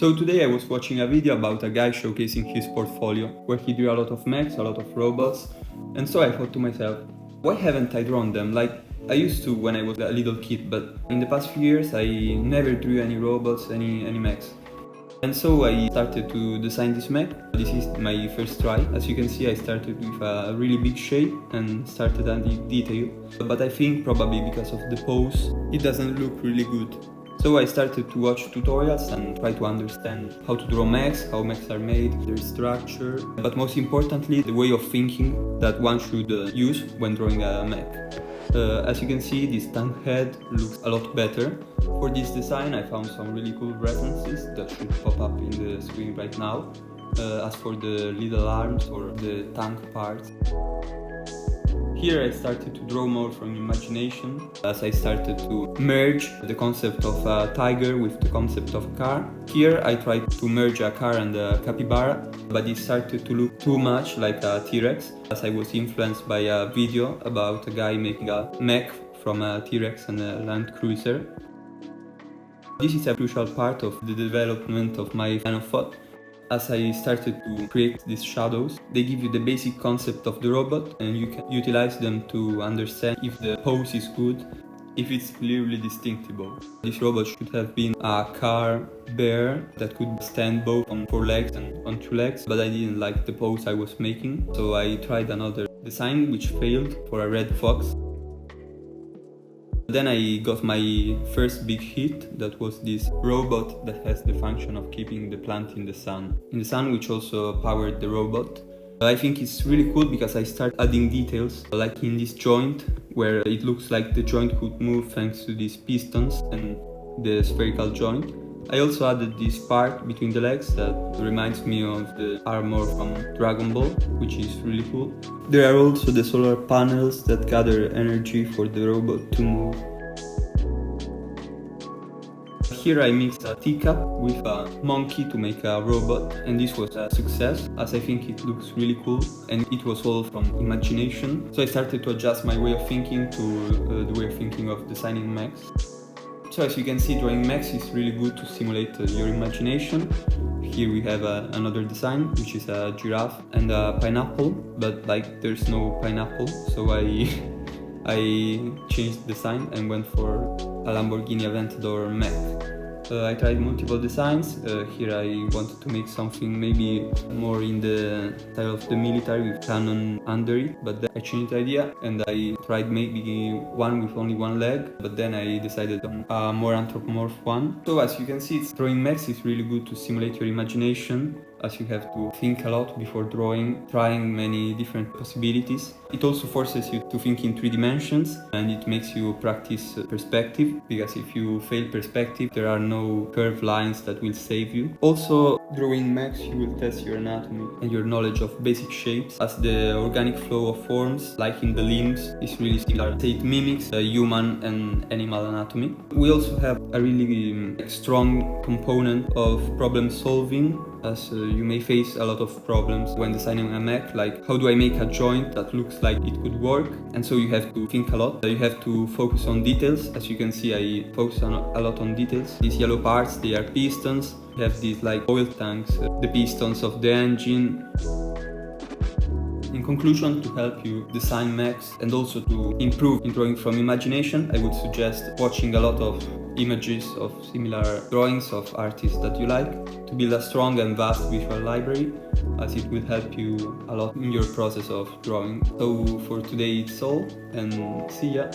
So today I was watching a video about a guy showcasing his portfolio, where he drew a lot of mechs, a lot of robots, and so I thought to myself, why haven't I drawn them? Like, I used to when I was a little kid, but in the past few years I never drew any robots, any mechs. And so I started to design this mech. This is my first try. As you can see, I started with a really big shape and started adding detail. But I think probably because of the pose, it doesn't look really good. So I started to watch tutorials and try to understand how to draw mechs, how mechs are made, their structure, but most importantly, the way of thinking that one should use when drawing a mech. As you can see, this tank head looks a lot better. For this design I found some really cool references that should pop up in the screen right now. As for the little arms or the tank parts. Here I started to draw more from imagination, as I started to merge the concept of a tiger with the concept of a car. Here I tried to merge a car and a capybara, but it started to look too much like a T-Rex, as I was influenced by a video about a guy making a mech from a T-Rex and a Land Cruiser. This is a crucial part of the development of my line of thought. As I started to create these shadows, they give you the basic concept of the robot and you can utilize them to understand if the pose is good, if it's clearly distinctible. This robot should have been a car bear that could stand both on 4 legs and on 2 legs, but I didn't like the pose I was making, so I tried another design which failed for a red fox. Then I got my first big hit, that was this robot that has the function of keeping the plant in the sun, which also powered the robot. I think it's really cool because I start adding details, like in this joint, where it looks like the joint could move thanks to these pistons and the spherical joint. I also added this part between the legs that reminds me of the armor from Dragon Ball, which is really cool. There are also the solar panels that gather energy for the robot to move. Here I mixed a teacup with a monkey to make a robot, and this was a success, as I think it looks really cool and it was all from imagination. So I started to adjust my way of thinking to the way of thinking of designing mechs. So as you can see, drawing mechs is really good to stimulate your imagination. Here we have another design, which is a giraffe and a pineapple, but like there's no pineapple, so I changed the design and went for a Lamborghini Aventador mech. I tried multiple designs. Here I wanted to make something maybe more in the style of the military with cannon under it, but then I changed the idea and I tried maybe one with only one leg, but then I decided on a more anthropomorph one. So as you can see, drawing mechs is really good to stimulate your imagination, as you have to think a lot before drawing, trying many different possibilities. It also forces you to think in 3 dimensions and it makes you practice perspective, because if you fail perspective, there are no curved lines that will save you. Also, drawing mechs, you will test your anatomy and your knowledge of basic shapes, as the organic flow of forms, like in the limbs, is really similar. It mimics human and animal anatomy. We also have a really strong component of problem solving, as you may face a lot of problems when designing a mech, like how do I make a joint that looks like it could work, and so you have to think a lot. You have to focus on details. As you can see, I focus a lot on details. These yellow parts, they are pistons. You have these like oil tanks, the pistons of the engine. In conclusion, to help you design mechs and also to improve in drawing from imagination, I would suggest watching a lot of images of similar drawings of artists that you like, to build a strong and vast visual library, as it will help you a lot in your process of drawing. So for today it's all, and see ya!